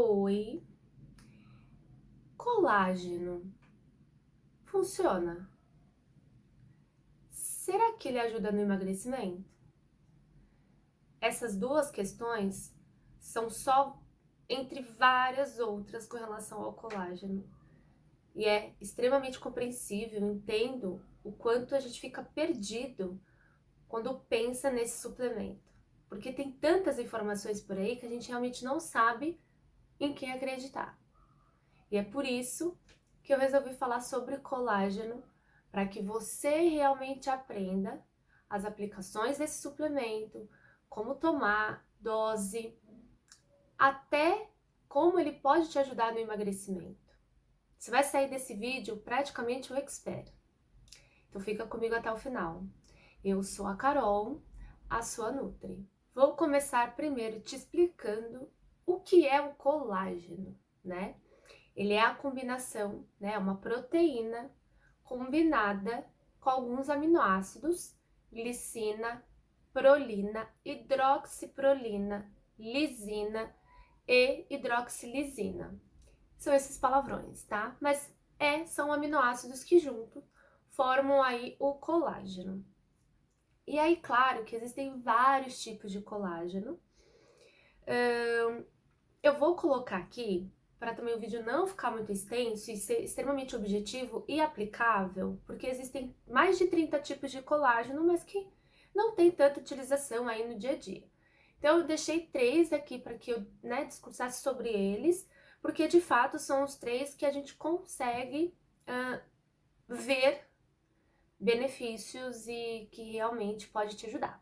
Oi, colágeno funciona? Será que ele ajuda no emagrecimento? Essas duas questões são só entre várias outras com relação ao colágeno. E é extremamente compreensível, entendo o quanto a gente fica perdido quando pensa nesse suplemento. Porque tem tantas informações por aí que a gente realmente não sabe em quem acreditar. E é por isso que eu resolvi falar sobre colágeno, para que você realmente aprenda as aplicações desse suplemento, como tomar, dose, até como ele pode te ajudar no emagrecimento. Você vai sair desse vídeo praticamente um expert. Então fica comigo até o final. Eu sou a Carol, a sua Nutri. Vou começar primeiro te explicando o que é o colágeno, né? Ele é a combinação, né, uma proteína combinada com alguns aminoácidos, glicina, prolina, hidroxiprolina, lisina e hidroxilisina. São esses palavrões, tá? Mas são aminoácidos que juntos formam aí o colágeno. E aí, claro que existem vários tipos de colágeno. Eu vou colocar aqui, para também o vídeo não ficar muito extenso e ser extremamente objetivo e aplicável, porque existem mais de 30 tipos de colágeno, mas que não tem tanta utilização aí no dia a dia. Então eu deixei 3 aqui para que eu discursasse sobre eles, porque de fato são os 3 que a gente consegue ver benefícios e que realmente pode te ajudar.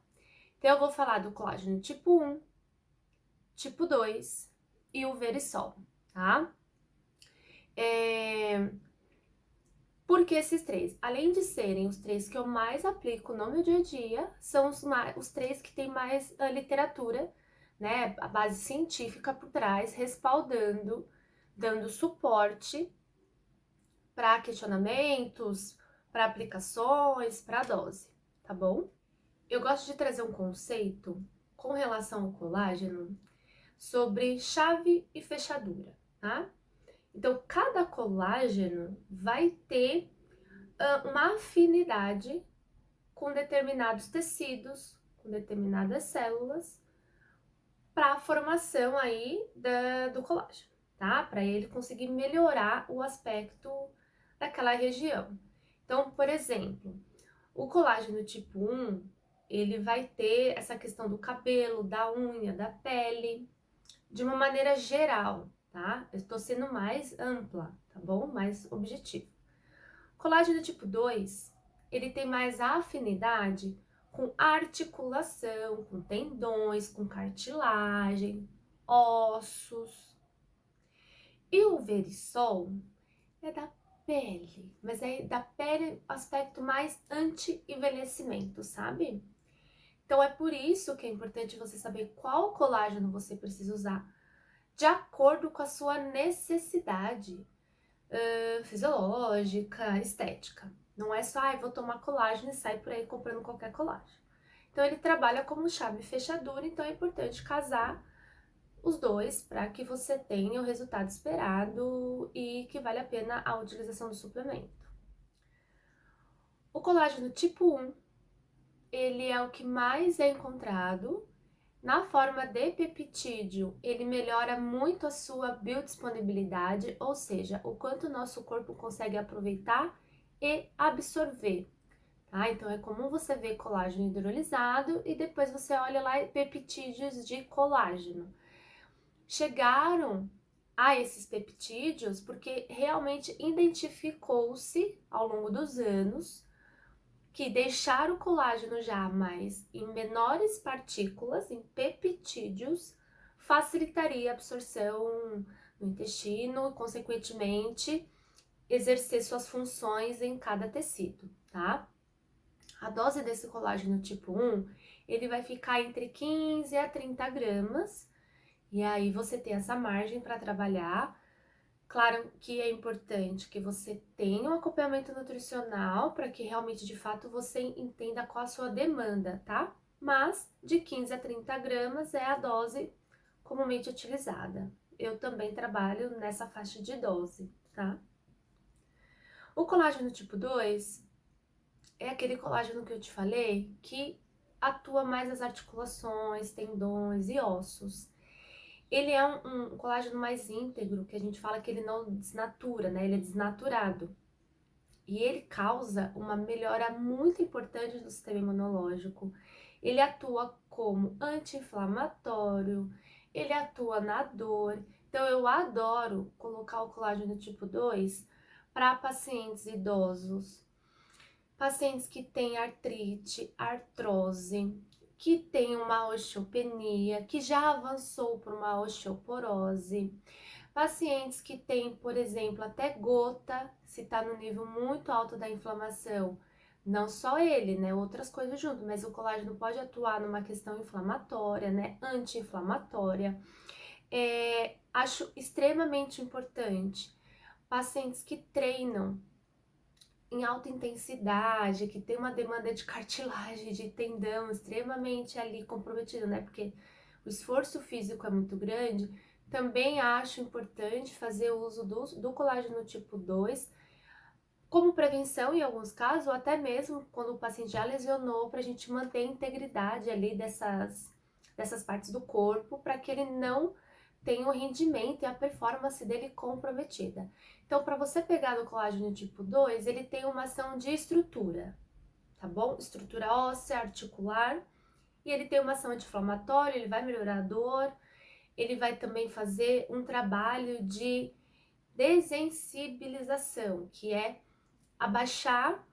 Então eu vou falar do colágeno tipo 1, tipo 2 e o Verisol, tá? Porque esses 3, além de serem os 3 que eu mais aplico no meu dia a dia, são os 3 que tem mais literatura, né, a base científica por trás, respaldando, dando suporte para questionamentos, para aplicações, para dose, tá bom? Eu gosto de trazer um conceito com relação ao colágeno sobre chave e fechadura, tá? Então, cada colágeno vai ter uma afinidade com determinados tecidos, com determinadas células, para a formação aí do colágeno, tá? Para ele conseguir melhorar o aspecto daquela região. Então, por exemplo, o colágeno tipo 1, ele vai ter essa questão do cabelo, da unha, da pele, de uma maneira geral, tá? Eu estou sendo mais ampla, tá bom? Mais objetivo. Colágeno tipo 2, ele tem mais afinidade com articulação, com tendões, com cartilagem, ossos. E o Verisol é da pele, mas é da pele aspecto mais anti-envelhecimento, sabe? Então é por isso que é importante você saber qual colágeno você precisa usar, de acordo com a sua necessidade fisiológica, estética. Não é só, vou tomar colágeno e sair por aí comprando qualquer colágeno. Então ele trabalha como chave e fechadura, então é importante casar os dois para que você tenha o resultado esperado e que vale a pena a utilização do suplemento. O colágeno tipo 1, ele é o que mais é encontrado. Na forma de peptídeo, ele melhora muito a sua biodisponibilidade, ou seja, o quanto o nosso corpo consegue aproveitar e absorver, tá? Então é comum você ver colágeno hidrolisado e depois você olha lá peptídeos de colágeno. Chegaram a esses peptídeos porque realmente identificou-se ao longo dos anos que deixar o colágeno já mais em menores partículas, em peptídeos, facilitaria a absorção no intestino, consequentemente, exercer suas funções em cada tecido, tá? A dose desse colágeno tipo 1, ele vai ficar entre 15 a 30 gramas, e aí você tem essa margem para trabalhar. Claro que é importante que você tenha um acompanhamento nutricional para que realmente, de fato, você entenda qual a sua demanda, tá? Mas de 15 a 30 gramas é a dose comumente utilizada. eu também trabalho nessa faixa de dose, tá? O colágeno tipo 2 é aquele colágeno que eu te falei que atua mais nas articulações, tendões e ossos. Ele é um colágeno mais íntegro, que a gente fala que ele não desnatura, né? Ele é desnaturado. E ele causa uma melhora muito importante do sistema imunológico. Ele atua como anti-inflamatório, ele atua na dor. Então, eu adoro colocar o colágeno tipo 2 para pacientes idosos, pacientes que têm artrite, artrose, que têm uma osteopenia, que já avançou para uma osteoporose, pacientes que têm, por exemplo, até gota, se está no nível muito alto da inflamação, não só ele, né, outras coisas junto, mas o colágeno pode atuar numa questão inflamatória, né, anti-inflamatória. Acho extremamente importante pacientes que treinam em alta intensidade, que tem uma demanda de cartilagem, de tendão extremamente ali comprometido, né? Porque o esforço físico é muito grande. Também acho importante fazer uso do colágeno tipo 2 como prevenção em alguns casos, ou até mesmo quando o paciente já lesionou, para a gente manter a integridade ali dessas partes do corpo, para que ele não tenha o rendimento e a performance dele comprometida. Então, para você pegar no colágeno tipo 2, ele tem uma ação de estrutura, tá bom? Estrutura óssea, articular, e ele tem uma ação anti-inflamatória, ele vai melhorar a dor, ele vai também fazer um trabalho de desensibilização, que é abaixar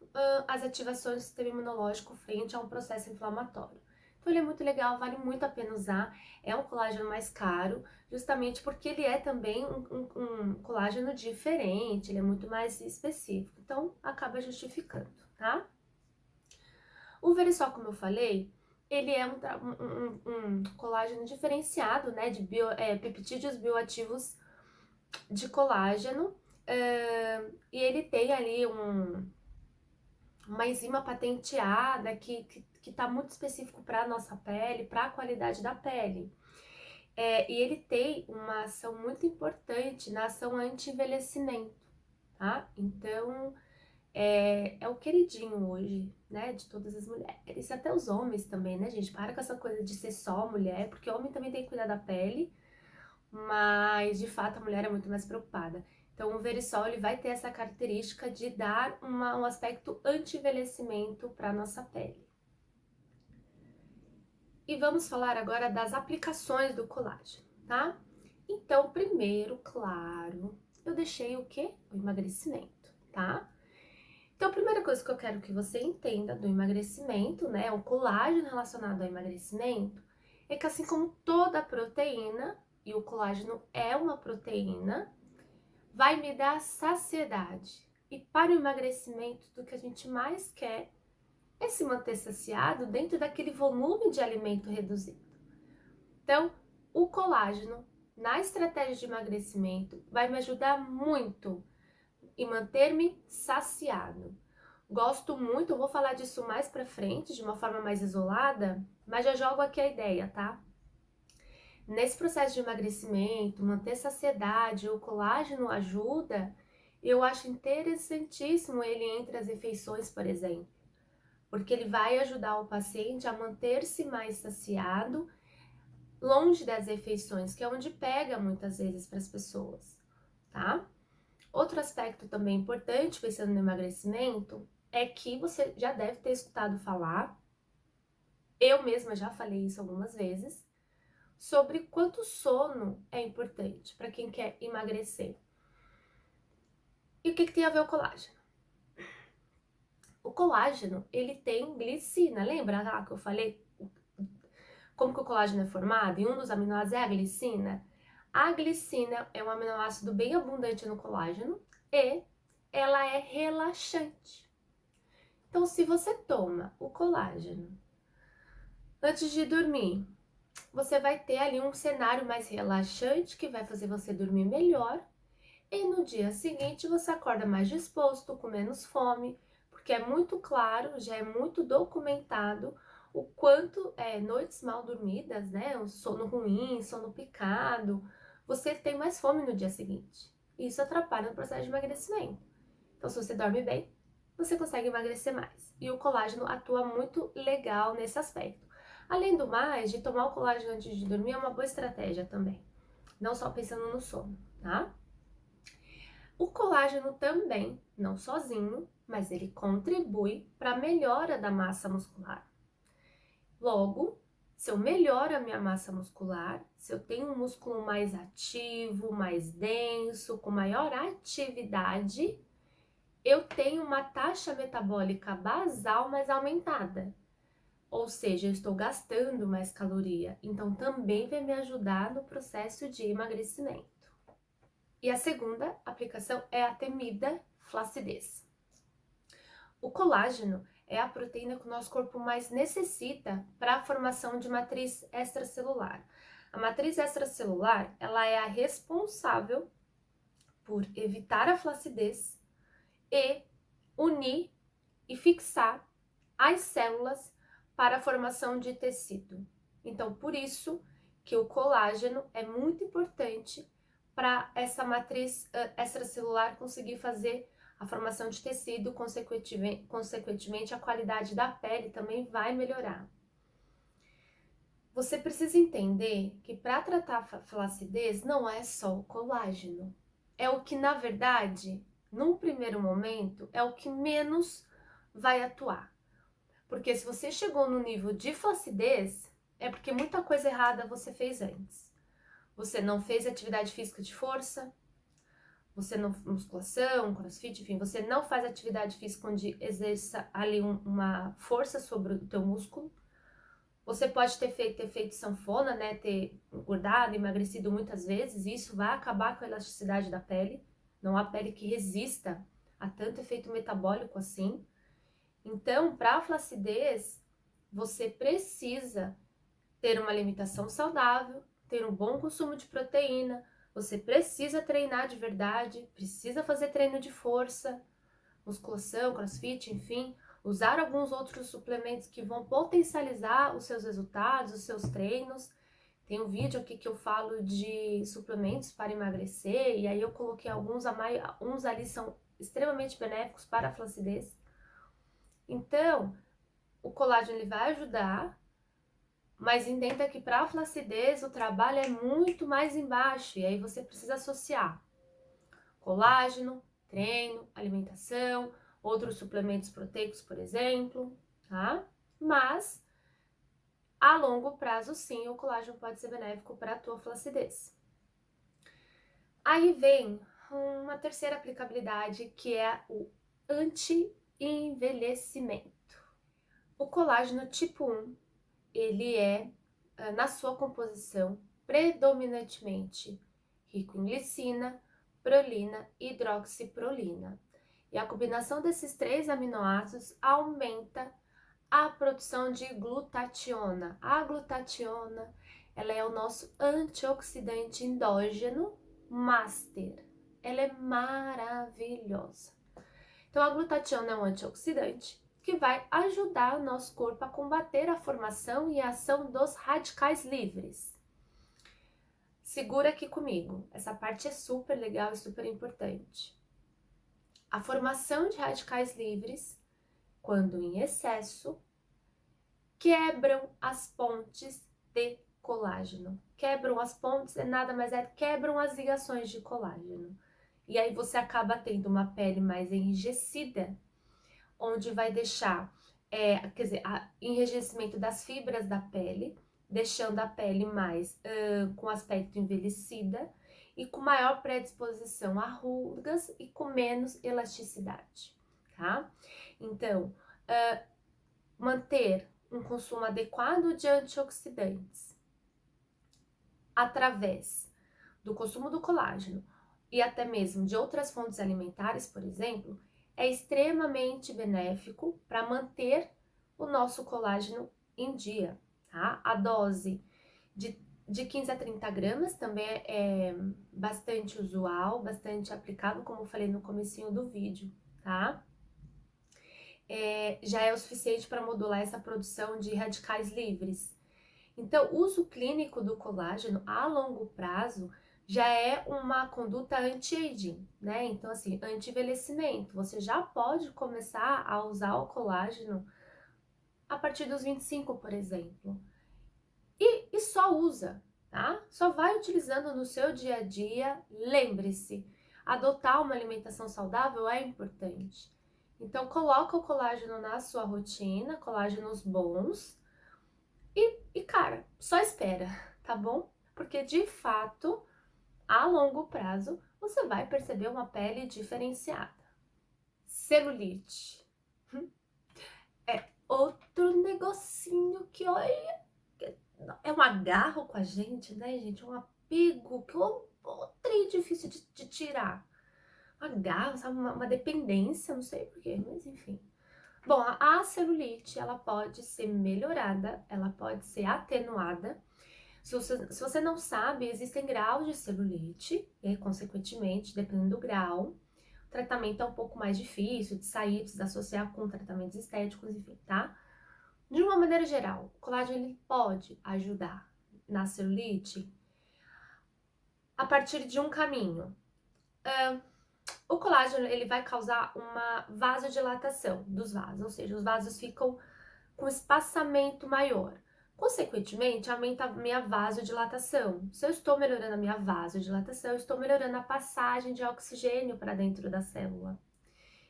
as ativações do sistema imunológico frente a um processo inflamatório. Então ele é muito legal, vale muito a pena usar. É um colágeno mais caro, justamente porque ele é também um colágeno diferente, ele é muito mais específico. Então acaba justificando, tá? O Verisol, como eu falei, ele é um colágeno diferenciado, né, de peptídeos bioativos de colágeno, e ele tem ali uma enzima patenteada que está muito específico para a nossa pele, para a qualidade da pele. E ele tem uma ação muito importante na ação anti-envelhecimento, tá? Então, é o queridinho hoje, né, de todas as mulheres, e até os homens também, né, gente? Para com essa coisa de ser só mulher, porque homem também tem que cuidar da pele, mas de fato a mulher é muito mais preocupada. Então o Verisol ele vai ter essa característica de dar um aspecto anti-envelhecimento para a nossa pele. E vamos falar agora das aplicações do colágeno, tá? Então, primeiro, claro, eu deixei o quê? O emagrecimento, tá? Então, a primeira coisa que eu quero que você entenda do emagrecimento, né, o colágeno relacionado ao emagrecimento, é que assim como toda proteína, e o colágeno é uma proteína, vai me dar saciedade. E para o emagrecimento, do que a gente mais quer é se manter saciado dentro daquele volume de alimento reduzido. Então, o colágeno, na estratégia de emagrecimento, vai me ajudar muito em manter-me saciado. Gosto muito, eu vou falar disso mais pra frente, de uma forma mais isolada, mas já jogo aqui a ideia, tá? Nesse processo de emagrecimento, manter saciedade, o colágeno ajuda, eu acho interessantíssimo ele entre as refeições, por exemplo, porque ele vai ajudar o paciente a manter-se mais saciado, longe das refeições, que é onde pega muitas vezes para as pessoas, tá? Outro aspecto também importante, pensando no emagrecimento, é que você já deve ter escutado falar, eu mesma já falei isso algumas vezes, sobre quanto sono é importante para quem quer emagrecer. E o que tem a ver o colágeno? O colágeno, ele tem glicina, lembra lá que eu falei como que o colágeno é formado? E um dos aminoácidos é a glicina. A glicina é um aminoácido bem abundante no colágeno e ela é relaxante. Então, se você toma o colágeno antes de dormir, você vai ter ali um cenário mais relaxante que vai fazer você dormir melhor. E no dia seguinte você acorda mais disposto, com menos fome, porque é muito claro, já é muito documentado o quanto noites mal dormidas, né? Um sono ruim, sono picado, você tem mais fome no dia seguinte. Isso atrapalha no processo de emagrecimento. Então, se você dorme bem, você consegue emagrecer mais. E o colágeno atua muito legal nesse aspecto. Além do mais, de tomar o colágeno antes de dormir é uma boa estratégia também. Não só pensando no sono, tá? O colágeno também, não sozinho, mas ele contribui para a melhora da massa muscular. Logo, se eu melhoro a minha massa muscular, se eu tenho um músculo mais ativo, mais denso, com maior atividade, eu tenho uma taxa metabólica basal mais aumentada. Ou seja, eu estou gastando mais caloria, então também vai me ajudar no processo de emagrecimento. E a segunda aplicação é a temida flacidez. O colágeno é a proteína que o nosso corpo mais necessita para a formação de matriz extracelular. A matriz extracelular, ela é a responsável por evitar a flacidez e unir e fixar as células para a formação de tecido. Então, por isso que o colágeno é muito importante para essa matriz extracelular conseguir fazer a formação de tecido, consequentemente a qualidade da pele também vai melhorar. Você precisa entender que para tratar a flacidez não é só o colágeno. É o que, na verdade, num primeiro momento, é o que menos vai atuar. Porque se você chegou no nível de flacidez, é porque muita coisa errada você fez antes. Você não fez atividade física de força, você não musculação, crossfit, enfim, você não faz atividade física onde exerça ali uma força sobre o teu músculo. Você pode ter feito sanfona, né, ter engordado, emagrecido muitas vezes, e isso vai acabar com a elasticidade da pele. Não há pele que resista a tanto efeito metabólico assim. Então, para a flacidez, você precisa ter uma alimentação saudável, ter um bom consumo de proteína, você precisa treinar de verdade, precisa fazer treino de força, musculação, crossfit, enfim, usar alguns outros suplementos que vão potencializar os seus resultados, os seus treinos. Tem um vídeo aqui que eu falo de suplementos para emagrecer, e aí eu coloquei alguns, uns ali são extremamente benéficos para a flacidez. Então, o colágeno ele vai ajudar, mas entenda que para a flacidez o trabalho é muito mais embaixo, e aí você precisa associar colágeno, treino, alimentação, outros suplementos proteicos, por exemplo, tá? Mas a longo prazo, sim, o colágeno pode ser benéfico para a tua flacidez. Aí vem uma terceira aplicabilidade, que é o anti-envelhecimento. O colágeno tipo 1, ele é, na sua composição, predominantemente rico em glicina, prolina e hidroxiprolina. E a combinação desses 3 aminoácidos aumenta a produção de glutationa. A glutationa, ela é o nosso antioxidante endógeno master. Ela é maravilhosa. Então, a glutationa é um antioxidante que vai ajudar o nosso corpo a combater a formação e a ação dos radicais livres. Segura aqui comigo, essa parte é super legal e super importante. A formação de radicais livres, quando em excesso, quebram as pontes de colágeno. Quebram as pontes, nada mais é, quebram as ligações de colágeno. E aí você acaba tendo uma pele mais enrijecida, onde vai deixar, enrijecimento das fibras da pele, deixando a pele mais com aspecto envelhecida e com maior predisposição a rugas e com menos elasticidade, tá? Então, manter um consumo adequado de antioxidantes através do consumo do colágeno e até mesmo de outras fontes alimentares, por exemplo, é extremamente benéfico para manter o nosso colágeno em dia, tá? A dose de 15 a 30 gramas também é bastante usual, bastante aplicável, como eu falei no comecinho do vídeo, tá? Já é o suficiente para modular essa produção de radicais livres. Então, o uso clínico do colágeno a longo prazo já é uma conduta anti-aging, né? Então, assim, anti-envelhecimento. Você já pode começar a usar o colágeno a partir dos 25, por exemplo. E só usa, tá? Só vai utilizando no seu dia a dia. Lembre-se, adotar uma alimentação saudável é importante. Então, coloca o colágeno na sua rotina, colágenos bons. Cara, só espera, tá bom? Porque, de fato, a longo prazo, você vai perceber uma pele diferenciada. Celulite. É outro negocinho que, olha, é um agarro com a gente, né, gente? Um apego que é um trem difícil de tirar. Um agarro, sabe? Uma dependência, não sei porquê, mas enfim. Bom, a celulite, ela pode ser melhorada, ela pode ser atenuada. Se você não sabe, existem graus de celulite, e, consequentemente, dependendo do grau, o tratamento é um pouco mais difícil de sair, de se associar com tratamentos estéticos, enfim, tá? De uma maneira geral, o colágeno ele pode ajudar na celulite a partir de um caminho. O colágeno ele vai causar uma vasodilatação dos vasos, ou seja, os vasos ficam com espaçamento maior. Consequentemente, aumenta a minha vasodilatação. Se eu estou melhorando a minha vasodilatação, eu estou melhorando a passagem de oxigênio para dentro da célula.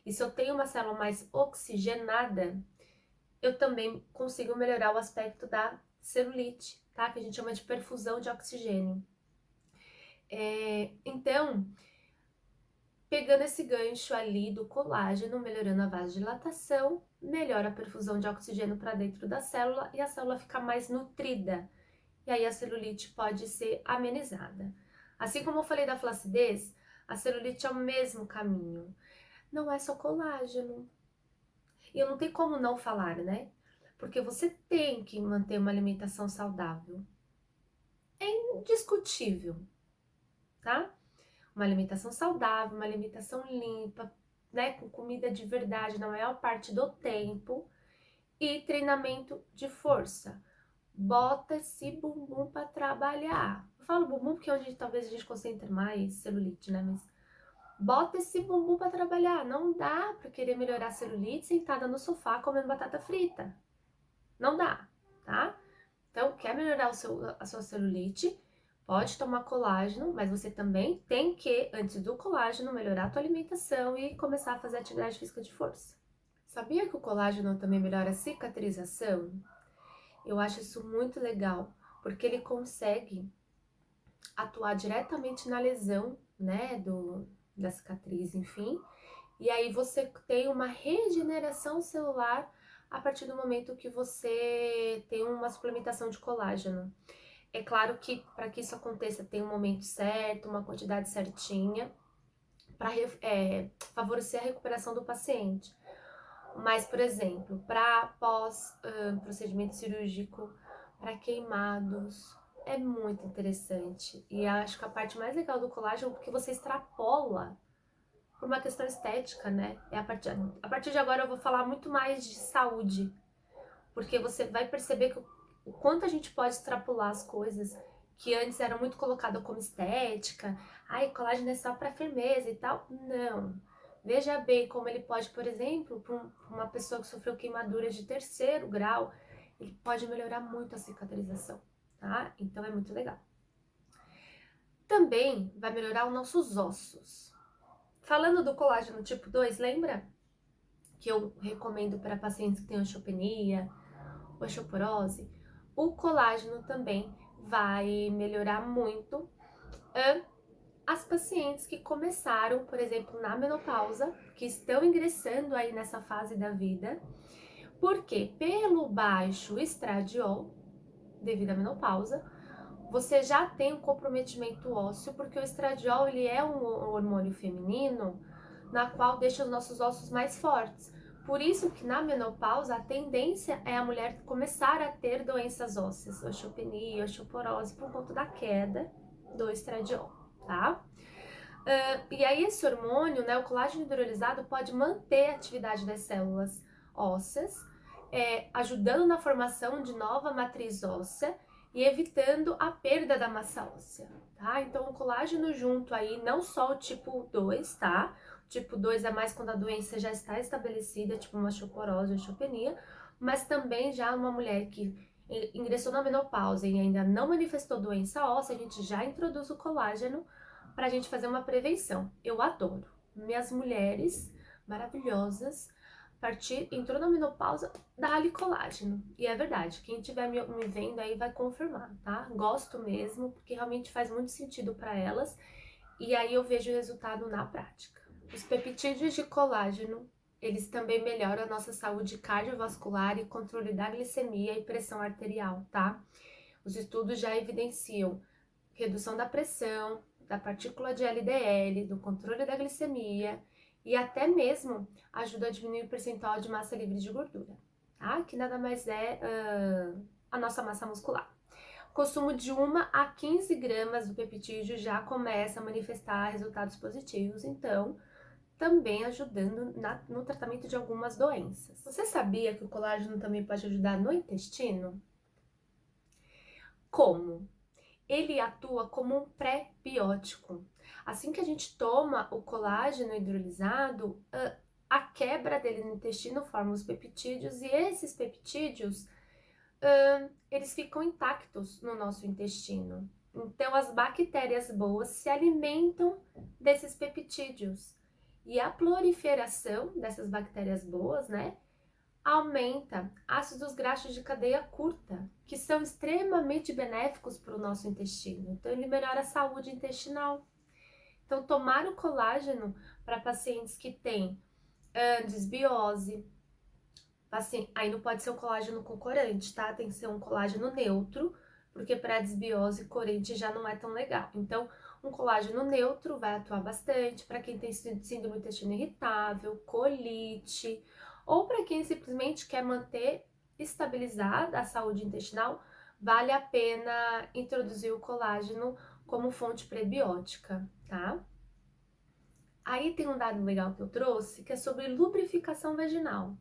E se eu tenho uma célula mais oxigenada, eu também consigo melhorar o aspecto da celulite, tá? Que a gente chama de perfusão de oxigênio. Então, pegando esse gancho ali do colágeno, melhorando a vasodilatação, melhora a perfusão de oxigênio para dentro da célula e a célula fica mais nutrida. E aí a celulite pode ser amenizada. Assim como eu falei da flacidez, a celulite é o mesmo caminho. Não é só colágeno. E eu não tenho como não falar, né? Porque você tem que manter uma alimentação saudável. É indiscutível, tá? Uma alimentação saudável, uma alimentação limpa, né? Com comida de verdade na maior parte do tempo. E treinamento de força. Bota esse bumbum para trabalhar. Eu falo bumbum porque é onde talvez a gente concentre mais celulite, né? Mas bota esse bumbum para trabalhar. Não dá para querer melhorar a celulite sentada no sofá comendo batata frita. Não dá, tá? Então, quer melhorar a sua celulite? Pode tomar colágeno, mas você também tem que, antes do colágeno, melhorar a tua alimentação e começar a fazer atividade física de força. Sabia que o colágeno também melhora a cicatrização? Eu acho isso muito legal, porque ele consegue atuar diretamente na lesão, né, da cicatriz, enfim. E aí você tem uma regeneração celular a partir do momento que você tem uma suplementação de colágeno. É claro que para que isso aconteça tem um momento certo, uma quantidade certinha, para favorecer a recuperação do paciente. Mas, por exemplo, para pós-procedimento cirúrgico, para queimados, é muito interessante. E acho que a parte mais legal do colágeno é porque você extrapola por uma questão estética, né? A partir de agora eu vou falar muito mais de saúde, porque você vai perceber que o quanto a gente pode extrapolar as coisas que antes eram muito colocadas como estética. Ai, colágeno é só para firmeza e tal. Não. Veja bem como ele pode, por exemplo, para uma pessoa que sofreu queimaduras de 3º grau, ele pode melhorar muito a cicatrização, tá? Então é muito legal. Também vai melhorar os nossos ossos. Falando do colágeno tipo 2, lembra que eu recomendo para pacientes que têm osteopenia, osteoporose? O colágeno também vai melhorar muito as pacientes que começaram, por exemplo, na menopausa, que estão ingressando aí nessa fase da vida, porque pelo baixo estradiol, devido à menopausa, você já tem um comprometimento ósseo, porque o estradiol ele é um hormônio feminino na qual deixa os nossos ossos mais fortes. Por isso que na menopausa a tendência é a mulher começar a ter doenças ósseas, osteopenia, osteoporose, por conta da queda do estradiol, tá? E aí esse hormônio, né, o colágeno hidrolisado, pode manter a atividade das células ósseas, ajudando na formação de nova matriz óssea e evitando a perda da massa óssea, tá? Então, o colágeno junto aí, não só o tipo 2, tá? O tipo 2 é mais quando a doença já está estabelecida, tipo uma osteoporose ou osteopenia, mas também já uma mulher que ingressou na menopausa e ainda não manifestou doença óssea, a gente já introduz o colágeno pra gente fazer uma prevenção. Eu adoro. Minhas mulheres maravilhosas, entrou na menopausa, dá-lhe colágeno. E é verdade, quem estiver me vendo aí vai confirmar, tá? Gosto mesmo, porque realmente faz muito sentido para elas. E aí eu vejo o resultado na prática. Os peptídeos de colágeno, eles também melhoram a nossa saúde cardiovascular e controle da glicemia e pressão arterial, tá? Os estudos já evidenciam redução da pressão, da partícula de LDL, do controle da glicemia e até mesmo ajuda a diminuir o percentual de massa livre de gordura, tá? Que nada mais é a nossa massa muscular. O consumo de 1 a 15 gramas do peptídeo já começa a manifestar resultados positivos, então também ajudando no tratamento de algumas doenças. Você sabia que o colágeno também pode ajudar no intestino? Como? Ele atua como um pré-biótico. Assim que a gente toma o colágeno hidrolisado, a quebra dele no intestino forma os peptídeos e esses peptídeos, eles ficam intactos no nosso intestino. Então, as bactérias boas se alimentam desses peptídeos. E a proliferação dessas bactérias boas, né, aumenta ácidos graxos de cadeia curta, que são extremamente benéficos para o nosso intestino. Então, ele melhora a saúde intestinal. Então, tomar o colágeno para pacientes que têm desbiose, assim, aí não pode ser um colágeno com corante, tá? Tem que ser um colágeno neutro, porque para desbiose, corante já não é tão legal. Então, um colágeno neutro vai atuar bastante para quem tem síndrome do intestino irritável, colite, ou para quem simplesmente quer manter estabilizada a saúde intestinal, vale a pena introduzir o colágeno como fonte prebiótica, tá? Aí tem um dado legal que eu trouxe, que é sobre lubrificação vaginal.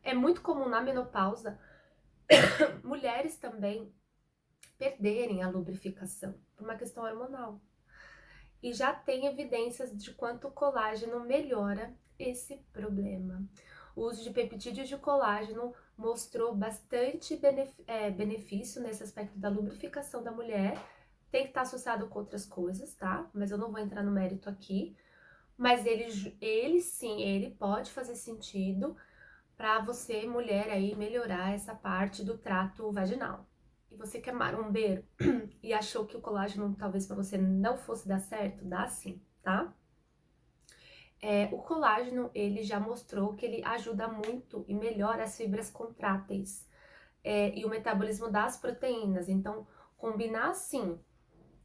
É muito comum na menopausa mulheres também perderem a lubrificação por uma questão hormonal. E já tem evidências de quanto o colágeno melhora esse problema. O uso de peptídeos de colágeno mostrou bastante benefício nesse aspecto da lubrificação da mulher. Tem que estar associado com outras coisas, tá? Mas eu não vou entrar no mérito aqui. Mas ele sim, ele pode fazer sentido para você, mulher, aí melhorar essa parte do trato vaginal. E você que é marombeiro e achou que o colágeno talvez para você não fosse dar certo, dá sim, tá? O colágeno, ele já mostrou que ele ajuda muito e melhora as fibras contráteis e o metabolismo das proteínas. Então, combinar assim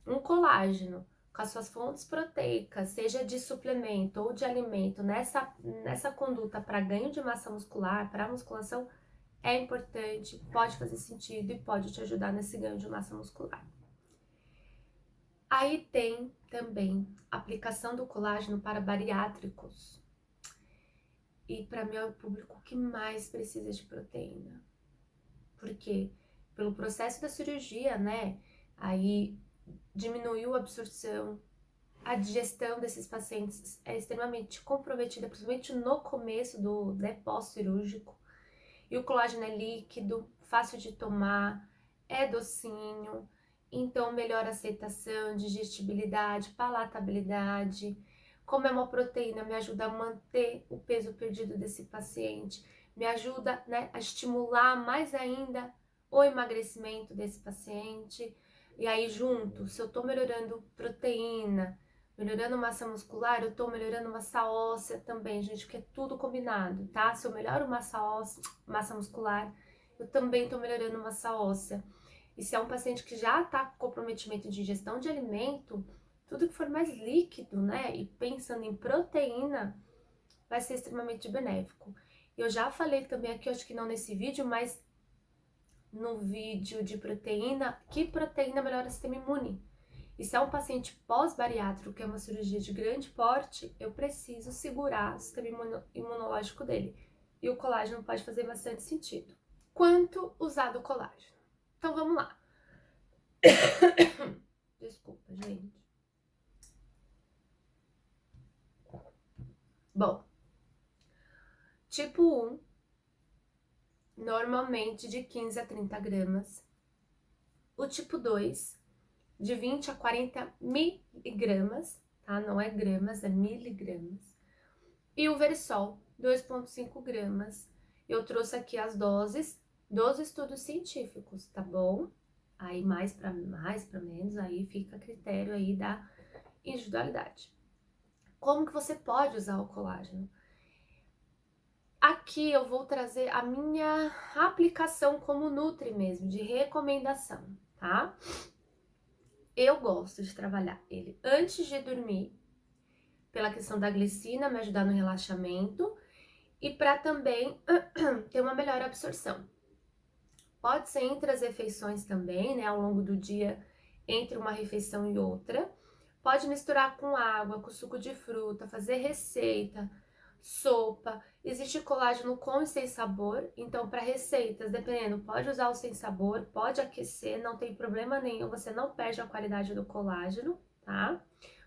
um colágeno com as suas fontes proteicas, seja de suplemento ou de alimento, nessa conduta para ganho de massa muscular, para musculação, é importante, pode fazer sentido e pode te ajudar nesse ganho de massa muscular. Aí tem também a aplicação do colágeno para bariátricos. E para mim é o público que mais precisa de proteína. Por quê? Pelo processo da cirurgia, né? Aí diminuiu a absorção, a digestão desses pacientes é extremamente comprometida, principalmente no começo do pós-cirúrgico. E o colágeno é líquido, fácil de tomar, é docinho, então melhora a aceitação, digestibilidade, palatabilidade. Como é uma proteína, me ajuda a manter o peso perdido desse paciente, me ajuda, né, a estimular mais ainda o emagrecimento desse paciente. E aí junto, se eu tô melhorando proteína, melhorando massa muscular, eu tô melhorando massa óssea também, gente, porque é tudo combinado, tá? Se eu melhoro massa muscular, eu também tô melhorando massa óssea. E se é um paciente que já tá com comprometimento de ingestão de alimento, tudo que for mais líquido, né? E pensando em proteína, vai ser extremamente benéfico. Eu já falei também aqui, acho que não nesse vídeo, mas no vídeo de proteína, que proteína melhora o sistema imune. E se é um paciente pós-bariátrico, que é uma cirurgia de grande porte, eu preciso segurar o sistema imunológico dele. E o colágeno pode fazer bastante sentido. Quanto usar do colágeno? Então vamos lá. Desculpa, gente. Bom, tipo 1, normalmente de 15 a 30 gramas. O tipo 2, de 20 a 40 miligramas, tá? Não é gramas, é miligramas. E o Verisol, 2,5 gramas. Eu trouxe aqui as doses dos estudos científicos, tá bom? Aí mais para menos, aí fica a critério aí da individualidade. Como que você pode usar o colágeno? Aqui eu vou trazer a minha aplicação como Nutri mesmo, de recomendação, tá? Eu gosto de trabalhar ele antes de dormir, pela questão da glicina, me ajudar no relaxamento e para também ter uma melhor absorção. Pode ser entre as refeições também, né, ao longo do dia, entre uma refeição e outra. Pode misturar com água, com suco de fruta, fazer receita, sopa. Existe colágeno com e sem sabor, então para receitas, dependendo, pode usar o sem sabor, pode aquecer, não tem problema nenhum, você não perde a qualidade do colágeno, tá?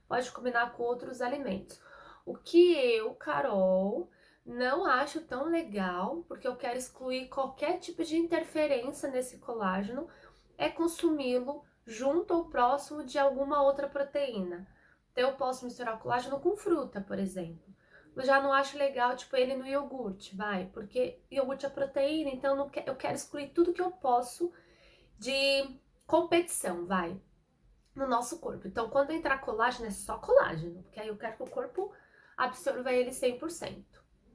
Pode combinar com outros alimentos. O que eu, Carol, não acho tão legal, porque eu quero excluir qualquer tipo de interferência nesse colágeno, é consumi-lo junto ou próximo de alguma outra proteína. Então, eu posso misturar o colágeno com fruta, por exemplo. Eu já não acho legal, tipo, ele no iogurte, vai, porque iogurte é proteína, então eu quero excluir tudo que eu posso de competição, vai, no nosso corpo. Então, quando entrar colágeno, é só colágeno, porque aí eu quero que o corpo absorva ele 100%.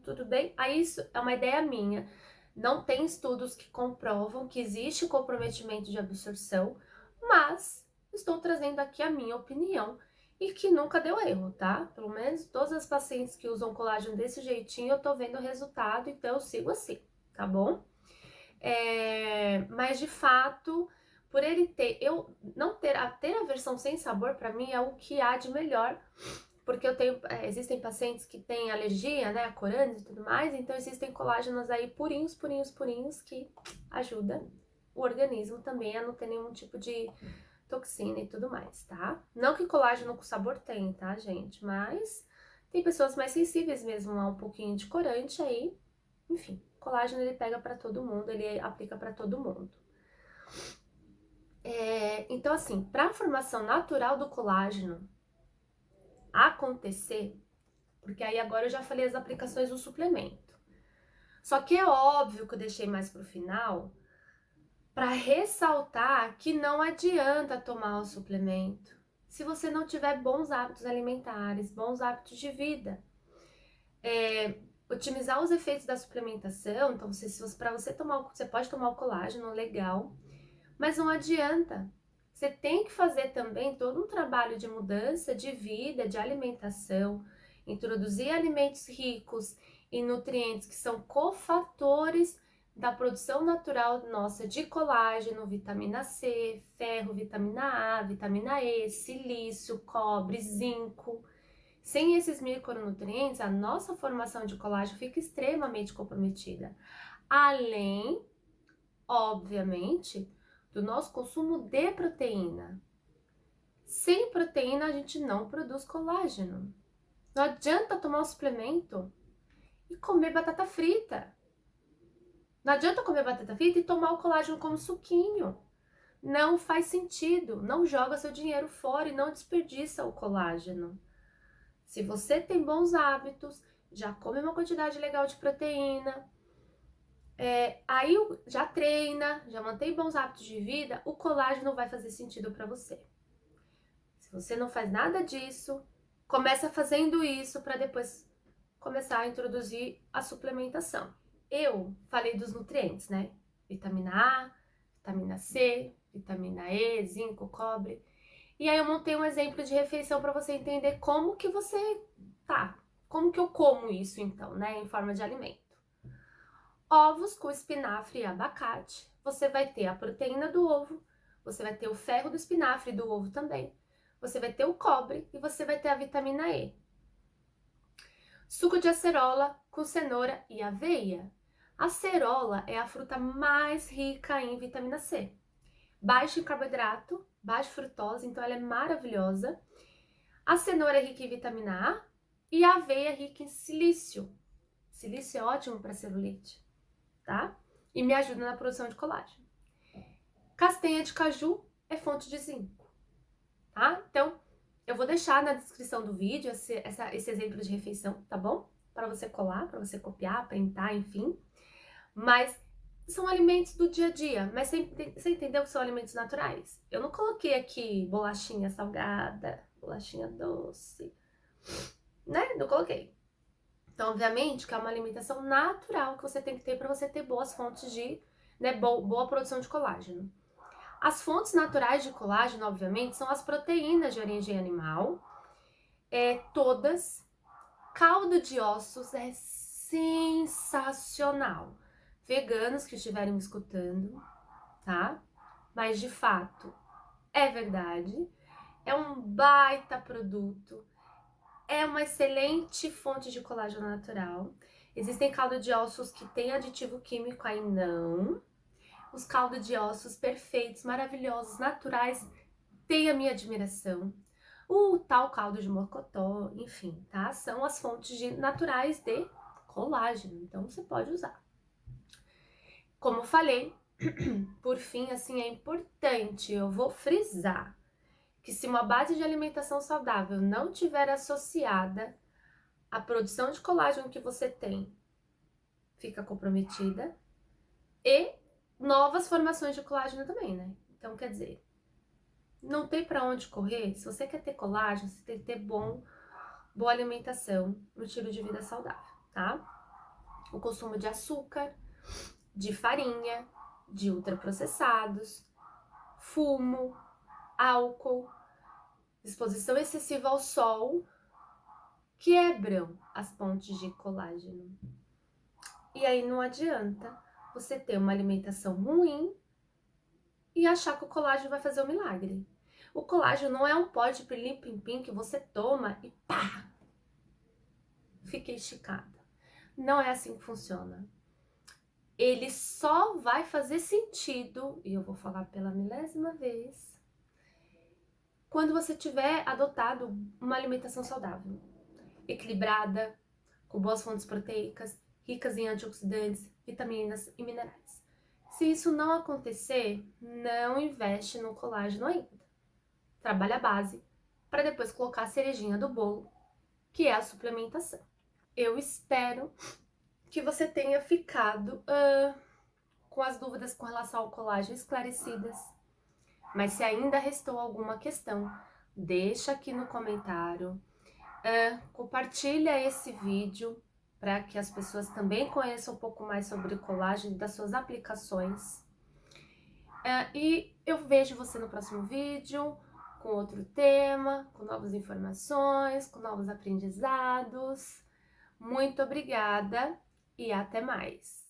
Tudo bem? Aí isso é uma ideia minha. Não tem estudos que comprovam que existe comprometimento de absorção, mas estou trazendo aqui a minha opinião e que nunca deu erro, tá? Pelo menos todas as pacientes que usam colágeno desse jeitinho, eu tô vendo o resultado, então eu sigo assim, tá bom? Mas de fato, por ele ter, eu não ter a versão sem sabor, para mim é o que há de melhor, porque eu tenho, existem pacientes que têm alergia, né, a corantes e tudo mais, então existem colágenos aí purinhos, purinhos, purinhos, que ajuda o organismo também a não ter nenhum tipo de toxina e tudo mais, tá? Não que colágeno com sabor tem, tá, gente? Mas tem pessoas mais sensíveis mesmo a um pouquinho de corante aí, enfim. Colágeno ele pega para todo mundo, ele aplica para todo mundo. Então, assim, para a formação natural do colágeno acontecer, porque aí agora eu já falei as aplicações do suplemento. Só que é óbvio que eu deixei mais para o final para ressaltar que não adianta tomar o suplemento se você não tiver bons hábitos alimentares, bons hábitos de vida. Otimizar os efeitos da suplementação, então para você tomar, você pode tomar o colágeno, legal, mas não adianta. Você tem que fazer também todo um trabalho de mudança de vida, de alimentação, introduzir alimentos ricos em nutrientes que são cofatores da produção natural nossa de colágeno, vitamina C, ferro, vitamina A, vitamina E, silício, cobre, zinco. Sem esses micronutrientes, a nossa formação de colágeno fica extremamente comprometida. Além, obviamente, do nosso consumo de proteína. Sem proteína, a gente não produz colágeno. Não adianta tomar um suplemento e comer batata frita. Não adianta comer batata frita e tomar o colágeno como suquinho. Não faz sentido. Não joga seu dinheiro fora e não desperdiça o colágeno. Se você tem bons hábitos, já come uma quantidade legal de proteína, aí já treina, já mantém bons hábitos de vida, o colágeno vai fazer sentido para você. Se você não faz nada disso, começa fazendo isso para depois começar a introduzir a suplementação. Eu falei dos nutrientes, né? Vitamina A, vitamina C, vitamina E, zinco, cobre. E aí eu montei um exemplo de refeição para você entender como que você tá, como que eu como isso então, né, em forma de alimento. Ovos com espinafre e abacate. Você vai ter a proteína do ovo, você vai ter o ferro do espinafre e do ovo também. Você vai ter o cobre e você vai ter a vitamina E. Suco de acerola com cenoura e aveia. A acerola é a fruta mais rica em vitamina C. Baixa em carboidrato, baixa em frutose, então ela é maravilhosa. A cenoura é rica em vitamina A e a aveia é rica em silício. Silício é ótimo para celulite, tá? E me ajuda na produção de colágeno. Castanha de caju é fonte de zinco, tá? Então, eu vou deixar na descrição do vídeo esse exemplo de refeição, tá bom? Para você colar, para você copiar, printar, enfim. Mas são alimentos do dia a dia. Mas você entendeu que são alimentos naturais? Eu não coloquei aqui bolachinha salgada, bolachinha doce, né? Não coloquei. Então, obviamente, que é uma alimentação natural que você tem que ter para você ter boas fontes de, né, boa produção de colágeno. As fontes naturais de colágeno, obviamente, são as proteínas de origem animal, todas. Caldo de ossos é sensacional. Veganos que estiverem me escutando, tá? Mas de fato, é verdade. É um baita produto. É uma excelente fonte de colágeno natural. Existem caldo de ossos que tem aditivo químico, aí não. Os caldos de ossos perfeitos, maravilhosos, naturais, têm a minha admiração. O tal caldo de mocotó, enfim, tá? São as fontes naturais de colágeno, então você pode usar. Como eu falei, por fim, assim, é importante, eu vou frisar, que se uma base de alimentação saudável não tiver associada à produção de colágeno que você tem, fica comprometida, e novas formações de colágeno também, né? Então, quer dizer, não tem para onde correr. Se você quer ter colágeno, você tem que ter boa alimentação, um estilo de vida saudável, tá? O consumo de açúcar, de farinha, de ultraprocessados, fumo, álcool, exposição excessiva ao sol, quebram as pontes de colágeno. E aí não adianta você ter uma alimentação ruim e achar que o colágeno vai fazer um milagre. O colágeno não é um pó de pirlim-pim-pim que você toma e pá! Fica esticada. Não é assim que funciona. Ele só vai fazer sentido, e eu vou falar pela milésima vez, quando você tiver adotado uma alimentação saudável, equilibrada, com boas fontes proteicas, ricas em antioxidantes, vitaminas e minerais. Se isso não acontecer, não investe no colágeno ainda. Trabalha a base para depois colocar a cerejinha do bolo, que é a suplementação. Eu espero que você tenha ficado com as dúvidas com relação ao colágeno esclarecidas. Mas se ainda restou alguma questão, deixa aqui no comentário. Compartilha esse vídeo para que as pessoas também conheçam um pouco mais sobre o colágeno e das suas aplicações. E eu vejo você no próximo vídeo, com outro tema, com novas informações, com novos aprendizados. Muito obrigada e até mais.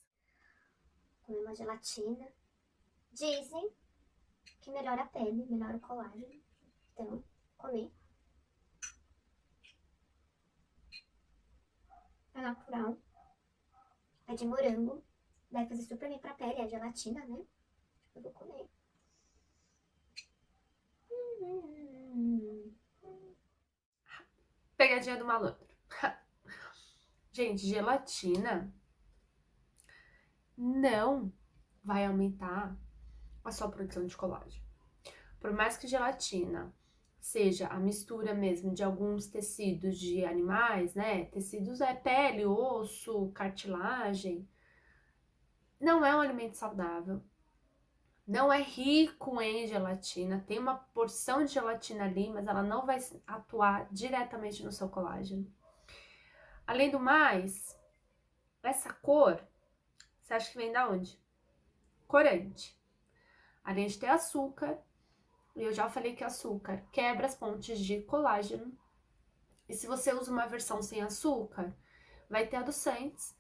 Comer uma gelatina. Dizem que melhora a pele, melhora o colágeno. Então, comer. É natural. É de morango. Vai fazer super bem pra pele, é gelatina, né? Eu vou comer. Pegadinha do malandro. Gente, gelatina não vai aumentar a sua produção de colágeno. Por mais que gelatina seja a mistura mesmo de alguns tecidos de animais, né? Tecidos é pele, osso, cartilagem. Não é um alimento saudável. Não é rico em gelatina. Tem uma porção de gelatina ali, mas ela não vai atuar diretamente no seu colágeno. Além do mais, essa cor, você acha que vem da onde? Corante. Além de ter açúcar, e eu já falei que açúcar quebra as pontes de colágeno. E se você usa uma versão sem açúcar, vai ter adoçantes.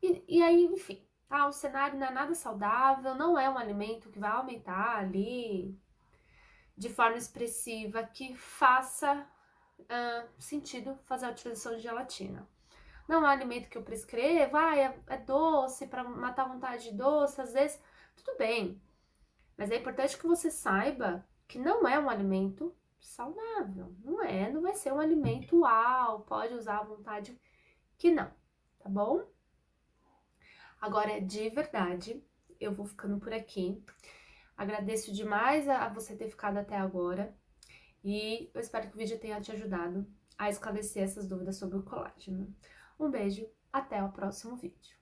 E aí, enfim, tá? O cenário não é nada saudável, não é um alimento que vai aumentar ali de forma expressiva, que faça sentido fazer a utilização de gelatina. Não é um alimento que eu prescrevo, é doce, para matar a vontade de doce, às vezes, tudo bem. Mas é importante que você saiba que não é um alimento saudável. Não vai ser um alimento uau, pode usar à vontade, que não, tá bom? Agora, de verdade, eu vou ficando por aqui. Agradeço demais a você ter ficado até agora e eu espero que o vídeo tenha te ajudado a esclarecer essas dúvidas sobre o colágeno. Um beijo, até o próximo vídeo.